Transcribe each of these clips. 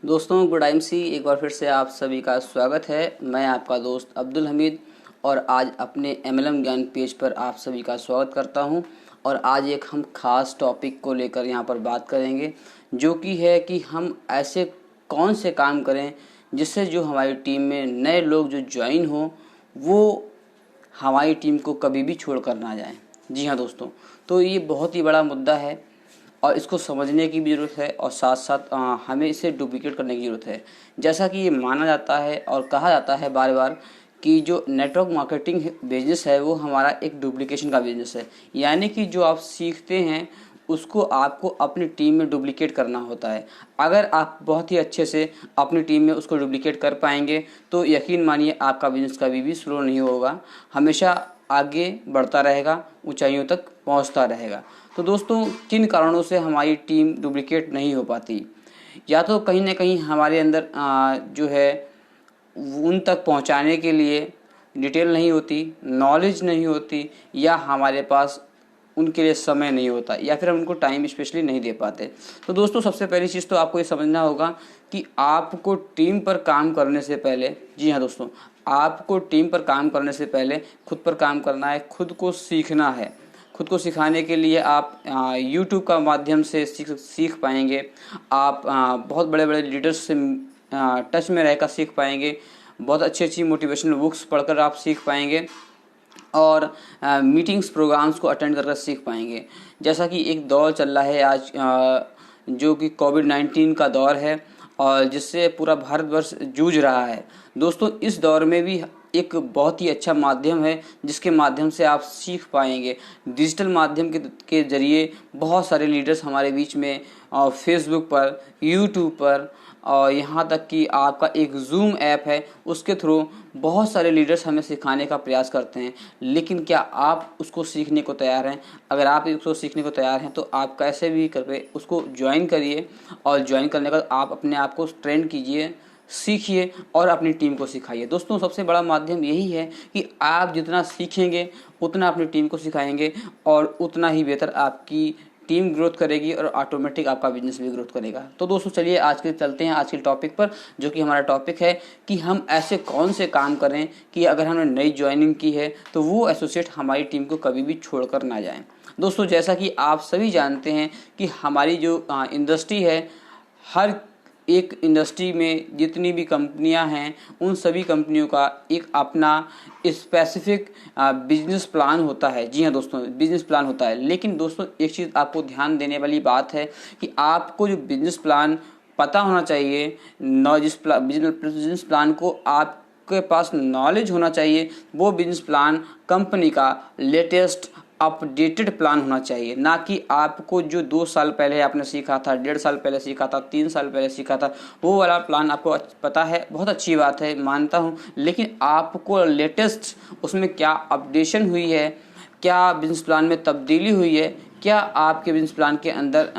दोस्तों good time सी एक बार फिर से आप सभी का स्वागत है। मैं आपका दोस्त अब्दुल हमीद और आज अपने एमएलएम ज्ञान पेज पर आप सभी का स्वागत करता हूं। और आज एक हम खास टॉपिक को लेकर यहां पर बात करेंगे, जो कि है कि हम ऐसे कौन से काम करें जिससे जो हमारी टीम में नए लोग जो ज्वाइन हो वो हमारी टीम को कभी भी छोड़ कर ना जाएं। जी हाँ दोस्तों, तो ये बहुत ही बड़ा मुद्दा है और इसको समझने की भी ज़रूरत है और साथ साथ हमें इसे डुप्लिकेट करने की ज़रूरत है। जैसा कि ये माना जाता है और कहा जाता है बार बार कि जो नेटवर्क मार्केटिंग बिजनेस है वो हमारा एक डुप्लीकेशन का बिजनेस है। यानी कि जो आप सीखते हैं उसको आपको अपनी टीम में डुप्लिकेट करना होता है। अगर आप बहुत ही अच्छे से अपनी टीम में उसको डुप्लिकेट कर पाएंगे तो यकीन मानिए आपका बिजनेस कभी भी स्लो नहीं होगा, हमेशा आगे बढ़ता रहेगा, ऊंचाइयों तक पहुंचता रहेगा। तो दोस्तों, किन कारणों से हमारी टीम डुप्लिकेट नहीं हो पाती? या तो कहीं ना कहीं हमारे अंदर जो है उन तक पहुंचाने के लिए डिटेल नहीं होती, नॉलेज नहीं होती, या हमारे पास उनके लिए समय नहीं होता, या फिर हम उनको टाइम स्पेशली नहीं दे पाते। तो दोस्तों, सबसे पहली चीज़ तो आपको ये समझना होगा कि आपको टीम पर काम करने से पहले, जी हाँ दोस्तों, आपको टीम पर काम करने से पहले खुद पर काम करना है, खुद को सीखना है। खुद को सिखाने के लिए आप यूट्यूब का माध्यम से सीख पाएंगे। आप बहुत बड़े बड़े लीडर्स से टच में रहकर सीख पाएंगे। बहुत अच्छी अच्छी मोटिवेशनल बुक्स पढ़कर आप सीख पाएंगे और मीटिंग्स प्रोग्राम्स को अटेंड कर सीख पाएंगे। जैसा कि एक दौर चल रहा है आज, जो कि कोविड-19 का दौर है और जिससे पूरा भारतवर्ष जूझ रहा है। दोस्तों, इस दौर में भी एक बहुत ही अच्छा माध्यम है जिसके माध्यम से आप सीख पाएंगे। डिजिटल माध्यम के जरिए बहुत सारे लीडर्स हमारे बीच में फेसबुक पर, यूट्यूब पर, और यहाँ तक कि आपका एक जूम ऐप है, उसके थ्रू बहुत सारे लीडर्स हमें सिखाने का प्रयास करते हैं। लेकिन क्या आप उसको सीखने को तैयार हैं? अगर आप उसको सीखने को तैयार हैं तो आप कैसे भी करके उसको ज्वाइन करिए और ज्वाइन करने का आप अपने आप को ट्रेन कीजिए, सीखिए और अपनी टीम को सिखाइए। दोस्तों, सबसे बड़ा माध्यम यही है कि आप जितना सीखेंगे उतना अपनी टीम को सिखाएंगे और उतना ही बेहतर आपकी टीम ग्रोथ करेगी और ऑटोमेटिक आपका बिजनेस भी ग्रोथ करेगा। तो दोस्तों, चलिए आज के चलते हैं आज के टॉपिक पर, जो कि हमारा टॉपिक है कि हम ऐसे कौन से काम करें कि अगर हमने नई ज्वाइनिंग की है तो वो एसोसिएट हमारी टीम को कभी भी छोड़कर ना जाएं। दोस्तों, जैसा कि आप सभी जानते हैं कि हमारी जो इंडस्ट्री है, हर एक इंडस्ट्री में जितनी भी कंपनियां हैं उन सभी कंपनियों का एक अपना स्पेसिफिक बिजनेस प्लान होता है। जी हाँ दोस्तों, बिजनेस प्लान होता है। लेकिन दोस्तों, एक चीज़ आपको ध्यान देने वाली बात है कि आपको जो बिजनेस प्लान पता होना चाहिए, बिजनेस प्लान को आपके पास नॉलेज होना चाहिए। वो बिजनेस प्लान कंपनी का लेटेस्ट अपडेटेड प्लान होना चाहिए, ना कि आपको जो 2 साल पहले आपने सीखा था, 1.5 साल पहले सीखा था, 3 साल पहले सीखा था, वो वाला प्लान आपको पता है। बहुत अच्छी बात है, मानता हूँ, लेकिन आपको लेटेस्ट उसमें क्या अपडेशन हुई है, क्या बिजनेस प्लान में तब्दीली हुई है, क्या आपके बिजनेस प्लान के अंदर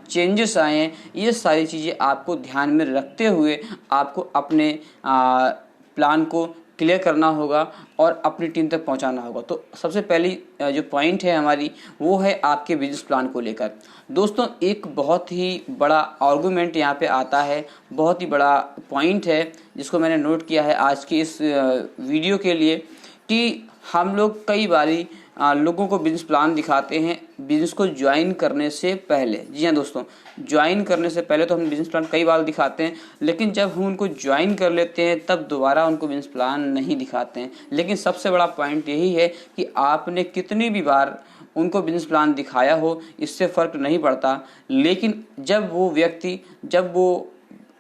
चेंजेस आए हैं, ये सारी चीज़ें आपको ध्यान में रखते हुए आपको अपने प्लान को क्लियर करना होगा और अपनी टीम तक पहुंचाना होगा। तो सबसे पहली जो पॉइंट है हमारी, वो है आपके बिजनेस प्लान को लेकर। दोस्तों, एक बहुत ही बड़ा आर्गूमेंट यहाँ पे आता है, बहुत ही बड़ा पॉइंट है जिसको मैंने नोट किया है आज की इस वीडियो के लिए, कि हम लोग कई बारी लोगों को बिजनेस प्लान दिखाते हैं बिजनेस को ज्वाइन करने से पहले। जी हाँ दोस्तों, ज्वाइन करने से पहले तो हम बिजनेस प्लान कई बार दिखाते हैं, लेकिन जब हम उनको ज्वाइन कर लेते हैं तब दोबारा उनको बिजनेस प्लान नहीं दिखाते हैं। लेकिन सबसे बड़ा पॉइंट यही है कि आपने कितनी भी बार उनको बिजनेस प्लान दिखाया हो, इससे फ़र्क नहीं पड़ता। लेकिन जब वो व्यक्ति, जब वो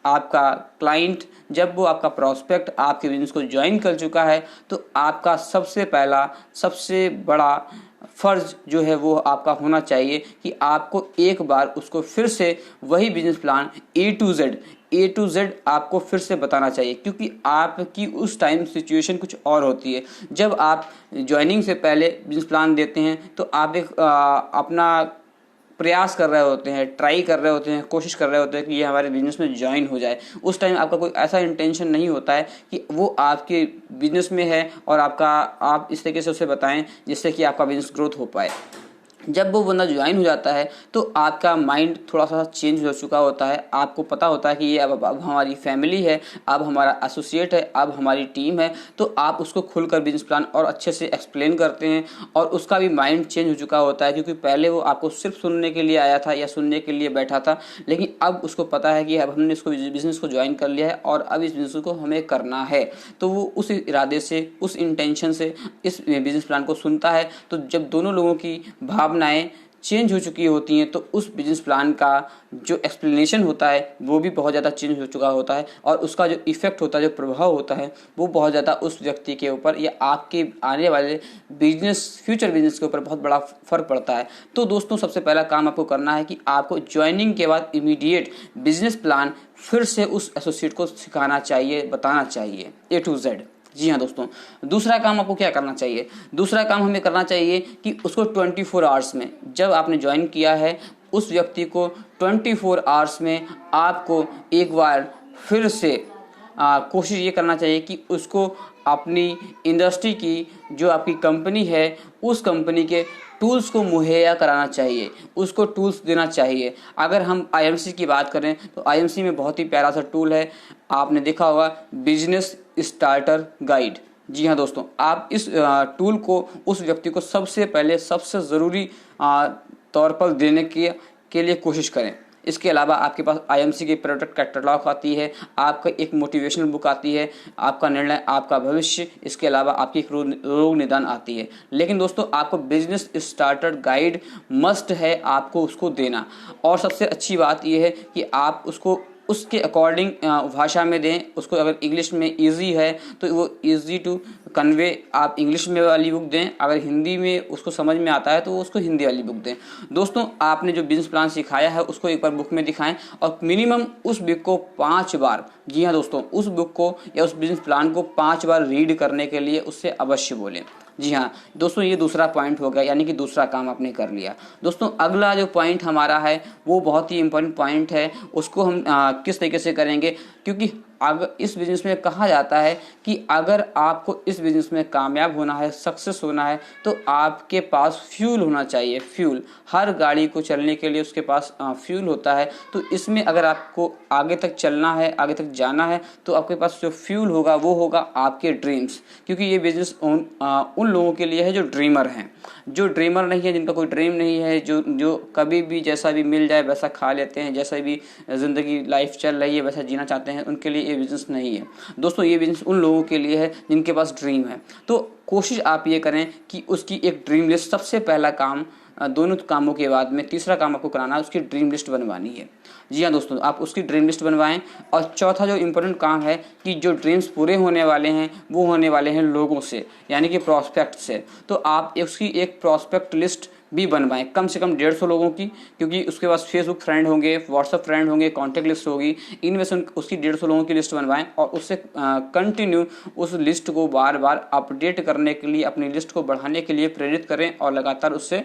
आपका क्लाइंट, जब वो आपका प्रॉस्पेक्ट आपके बिजनेस को ज्वाइन कर चुका है, तो आपका सबसे पहला, सबसे बड़ा फ़र्ज जो है वो आपका होना चाहिए कि आपको एक बार उसको फिर से वही business plan A to Z आपको फिर से बताना चाहिए। क्योंकि आपकी उस टाइम सिचुएशन कुछ और होती है। जब आप ज्वाइनिंग से पहले बिजनेस प्लान देते हैं तो आप एक अपना प्रयास कर रहे होते हैं, ट्राई कर रहे होते हैं, कोशिश कर रहे होते हैं कि ये हमारे बिजनेस में ज्वाइन हो जाए। उस टाइम आपका कोई ऐसा इंटेंशन नहीं होता है कि वो आपके बिजनेस में है और आप इस तरीके से उसे बताएं जिससे कि आपका बिजनेस ग्रोथ हो पाए। जब वो बंदा ज्वाइन हो जाता है तो आपका माइंड थोड़ा सा चेंज हो चुका होता है। आपको पता होता है कि ये अब हमारी फैमिली है, अब हमारा एसोसिएट है, अब हमारी टीम है। तो आप उसको खुलकर बिजनेस प्लान और अच्छे से एक्सप्लेन करते हैं और उसका भी माइंड चेंज हो चुका होता है, क्योंकि पहले वो आपको सिर्फ सुनने के लिए आया था या सुनने के लिए बैठा था, लेकिन अब उसको पता है कि अब हमने इसको बिजनेस को ज्वाइन कर लिया है और अब इस बिजनेस को हमें करना है। तो वो उस इरादे से, उस इंटेंशन से इस बिजनेस प्लान को सुनता है। तो जब दोनों लोगों की भावनाएं चेंज हो चुकी होती हैं तो उस बिजनेस प्लान का जो एक्सप्लेनेशन होता है वो भी बहुत ज़्यादा चेंज हो चुका होता है और उसका जो इफेक्ट होता है, जो प्रभाव होता है, वो बहुत ज़्यादा उस व्यक्ति के ऊपर या आपके आने वाले फ्यूचर बिजनेस के ऊपर बहुत बड़ा फर्क पड़ता है। तो दोस्तों, सबसे पहला काम आपको करना है कि आपको ज्वाइनिंग के बाद इमीडिएट बिजनेस प्लान फिर से उस एसोसिएट को सिखाना चाहिए, बताना चाहिए A to Z। जी हाँ दोस्तों, दूसरा काम आपको क्या करना चाहिए? दूसरा काम हमें करना चाहिए कि उसको 24 आवर्स में, जब आपने ज्वाइन किया है उस व्यक्ति को 24 आवर्स में आपको एक बार फिर से कोशिश ये करना चाहिए कि उसको अपनी इंडस्ट्री की, जो आपकी कंपनी है, उस कंपनी के टूल्स को मुहैया कराना चाहिए, उसको टूल्स देना चाहिए। अगर हम IMC की बात करें तो IMC में बहुत ही प्यारा सा टूल है, आपने देखा होगा, बिजनेस स्टार्टर गाइड। जी हाँ दोस्तों, आप इस टूल को उस व्यक्ति को सबसे पहले, सबसे ज़रूरी तौर पर देने के लिए कोशिश करें। इसके अलावा आपके पास IMC के प्रोडक्ट कैटलॉग आती है, आपका एक मोटिवेशनल बुक आती है, आपका निर्णय आपका भविष्य, इसके अलावा आपकी एक रोग निदान आती है। लेकिन दोस्तों, आपको बिजनेस स्टार्टर गाइड मस्ट है आपको उसको देना। और सबसे अच्छी बात यह है कि आप उसको उसके अकॉर्डिंग भाषा में दें। उसको अगर इंग्लिश में इजी है तो वो इजी टू कन्वे आप इंग्लिश में वाली बुक दें, अगर हिंदी में उसको समझ में आता है तो उसको हिंदी वाली बुक दें। दोस्तों, आपने जो बिजनेस प्लान सिखाया है उसको एक बार बुक में दिखाएं और मिनिमम उस बुक को 5 बार, जी हाँ दोस्तों, उस बुक को या उस बिजनेस प्लान को 5 बार रीड करने के लिए उससे अवश्य बोलें। जी हाँ दोस्तों, ये दूसरा पॉइंट हो गया, यानी कि दूसरा काम आपने कर लिया। दोस्तों, अगला जो पॉइंट हमारा है वो बहुत ही इंपॉर्टेंट पॉइंट है। उसको हम किस तरीके से करेंगे, क्योंकि अगर इस बिजनेस में कहा जाता है कि अगर आपको इस बिजनेस में कामयाब होना है, सक्सेस होना है, तो आपके पास फ्यूल होना चाहिए। फ्यूल, हर गाड़ी को चलने के लिए उसके पास फ्यूल होता है। तो इसमें अगर आपको आगे तक चलना है, आगे तक जाना है, तो आपके पास जो फ्यूल होगा वो होगा आपके ड्रीम्स। क्योंकि ये बिजनेस उन लोगों के लिए है जो ड्रीमर हैं। जो ड्रीमर नहीं है, जिनका कोई ड्रीम नहीं है, जो कभी भी जैसा भी मिल जाए वैसा खा लेते हैं, जैसा भी ज़िंदगी लाइफ चल रही है वैसा जीना चाहते हैं, उनके लिए ये बिज़नेस नहीं है। दोस्तों, ये बिज़नेस उन लोगों के लिए है जिनके पास ड्रीम है। तो कोशिश आप ये करें कि उसकी एक ड्रीम लिस्ट, सबसे पहला काम, दोनों कामों के बाद में तीसरा काम आपको कराना है, उसकी ड्रीम लिस्ट बनवानी है। जी हाँ दोस्तों, आप उसकी ड्रीम लिस्ट बनवाएं। और चौथा जो इम्पोर्टेंट काम है कि जो ड्रीम्स पूरे होने वाले हैं वो होने वाले हैं लोगों से, यानी कि प्रॉस्पेक्ट से। तो आप उसकी एक प्रॉस्पेक्ट लिस्ट भी बनवाएं, कम से कम 150 लोगों की, क्योंकि उसके पास फेसबुक फ्रेंड होंगे, व्हाट्सएप फ्रेंड होंगे, कॉन्टैक्ट लिस्ट होगी। इनमें से उसकी 150 लोगों की लिस्ट बनवाएं और उससे कंटिन्यू उस लिस्ट को बार बार अपडेट करने के लिए, अपनी लिस्ट को बढ़ाने के लिए प्रेरित करें और लगातार उससे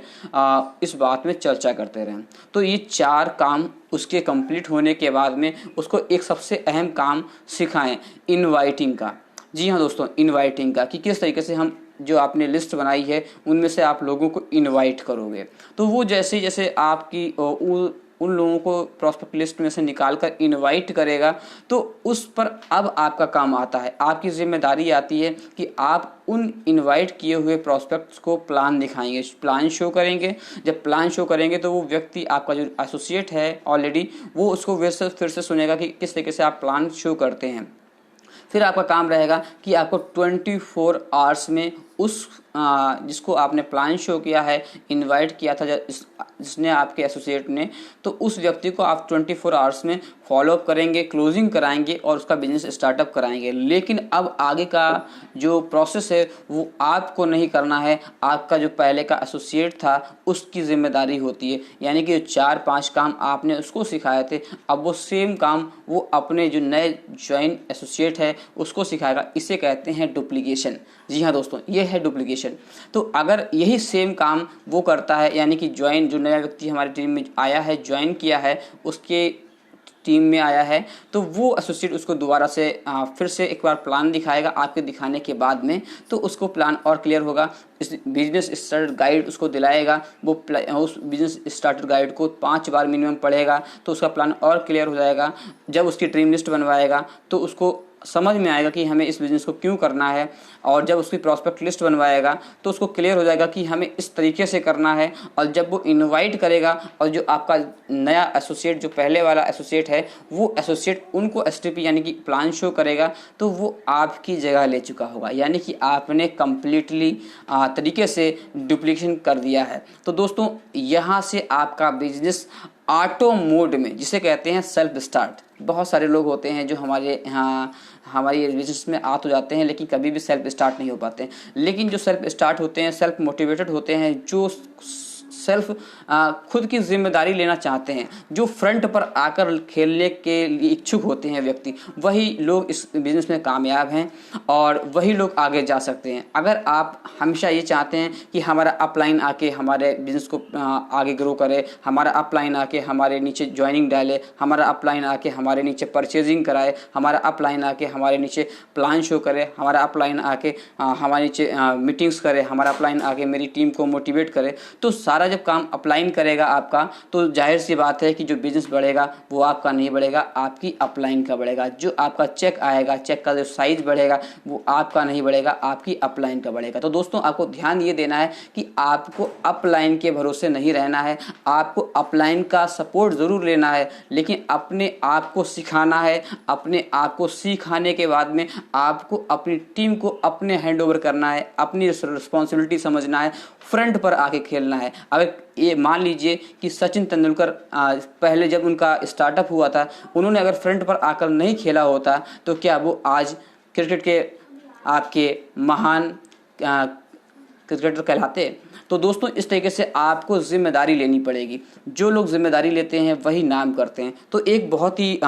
इस बात में चर्चा करते रहें। तो ये 4 काम उसके कंप्लीट होने के बाद में उसको एक सबसे अहम काम सिखाएं, इनवाइटिंग का। जी हाँ दोस्तों, इनवाइटिंग का, कि किस तरीके से हम जो आपने लिस्ट बनाई है उनमें से आप लोगों को इनवाइट करोगे। तो वो जैसे जैसे आपकी उन लोगों को प्रॉस्पेक्ट लिस्ट में से निकाल कर इन्वाइट करेगा, तो उस पर अब आपका काम आता है, आपकी जिम्मेदारी आती है कि आप उन इनवाइट किए हुए प्रॉस्पेक्ट्स को प्लान दिखाएंगे, प्लान शो करेंगे। जब प्लान शो करेंगे तो वो व्यक्ति, आपका जो एसोसिएट है ऑलरेडी, वो उसको फिर से सुनेगा कि किस तरीके से आप प्लान शो करते हैं। फिर आपका काम रहेगा कि आपको 24 आवर्स में उस जिसको आपने प्लान शो किया है, इनवाइट किया था जिसने आपके एसोसिएट ने, तो उस व्यक्ति को आप 24 आवर्स में फॉलोअप करेंगे, क्लोजिंग कराएंगे और उसका बिजनेस स्टार्टअप कराएंगे। लेकिन अब आगे का जो प्रोसेस है वो आपको नहीं करना है, आपका जो पहले का एसोसिएट था उसकी जिम्मेदारी होती है। यानी कि 4-5 काम आपने उसको सिखाए थे, अब वो सेम काम वो अपने जो नए ज्वाइन एसोसिएट है उसको सिखाएगा। इसे कहते हैं डुप्लीकेशन। जी हाँ दोस्तों, ये है डुप्लीकेशन। तो अगर यही सेम काम वो करता है, यानी कि जो नया व्यक्ति हमारी टीम में आया है, ज्वाइन किया है, उसके टीम में आया है तो वो एसोसिएट उसको दोबारा से फिर से एक बार प्लान दिखाएगा आपके दिखाने के बाद में, तो उसको प्लान और क्लियर होगा। इस बिजनेस स्टार्टर गाइड उसको दिलाएगा, वो उस बिजनेस स्टार्टर गाइड को 5 बार मिनिमम पढ़ेगा तो उसका प्लान और क्लियर हो जाएगा। जब उसकी ड्रीम लिस्ट बनवाएगा तो उसको समझ में आएगा कि हमें इस बिज़नेस को क्यों करना है, और जब उसकी प्रॉस्पेक्ट लिस्ट बनवाएगा तो उसको क्लियर हो जाएगा कि हमें इस तरीके से करना है। और जब वो इनवाइट करेगा और जो आपका नया एसोसिएट, जो पहले वाला एसोसिएट है, वो एसोसिएट उनको एसटीपी यानी कि प्लान शो करेगा तो वो आपकी जगह ले चुका होगा, यानी कि आपने कम्प्लीटली तरीके से डुप्लीकेशन कर दिया है। तो दोस्तों यहाँ से आपका बिजनेस ऑटो मोड में, जिसे कहते हैं सेल्फ स्टार्ट, बहुत सारे लोग होते हैं जो हमारे यहाँ हमारी बिजनेस में आ तो जाते हैं लेकिन कभी भी सेल्फ स्टार्ट नहीं हो पाते हैं। लेकिन जो सेल्फ स्टार्ट होते हैं, सेल्फ मोटिवेटेड होते हैं, जो सेल्फ खुद की जिम्मेदारी लेना चाहते हैं, जो फ्रंट पर आकर खेलने के लिए इच्छुक होते हैं व्यक्ति, वही लोग इस बिज़नेस में कामयाब हैं और वही लोग आगे जा सकते हैं। अगर आप हमेशा ये चाहते हैं कि हमारा अपलाइन आके हमारे बिज़नेस को आगे ग्रो करे, हमारा अपलाइन आके हमारे नीचे ज्वाइनिंग डाले, हमारा अपलाइन आके हमारे नीचे परचेजिंग कराए, हमारा अपलाइन आके हमारे नीचे प्लान शो करे, हमारा अपलाइन आके हमारे नीचे मीटिंग्स करे, हमारा अपलाइन आके मेरी टीम को मोटिवेट करे, तो सारा जब काम अपलाइन करेगा आपका, तो जाहिर सी बात है कि जो बिजनेस बढ़ेगा वो आपका नहीं बढ़ेगा, आपकी अपलाइन का बढ़ेगा। जो आपका चेक आएगा, चेक का जो साइज बढ़ेगा वो आपका नहीं बढ़ेगा, आपकी अपलाइन का बढ़ेगा। तो दोस्तों आपको ध्यान ये देना है कि आपको अपलाइन के भरोसे नहीं रहना है, आपको अपलाइन का सपोर्ट ज़रूर लेना है, लेकिन अपने आप को सिखाना है। अपने आप को सिखाने के बाद में आपको अपनी टीम को अपने हैंड ओवर करना है, अपनी रिस्पॉन्सिबिलिटी समझना है, फ्रंट पर आके खेलना है। अगर ये मान लीजिए कि सचिन तेंदुलकर पहले जब उनका स्टार्टअप हुआ था, उन्होंने अगर फ्रंट पर आकर नहीं खेला होता तो क्या वो आज क्रिकेट के आपके महान क्रिकेटर कहलाते? तो दोस्तों इस तरीके से आपको जिम्मेदारी लेनी पड़ेगी। जो लोग जिम्मेदारी लेते हैं वही नाम करते हैं। तो एक बहुत ही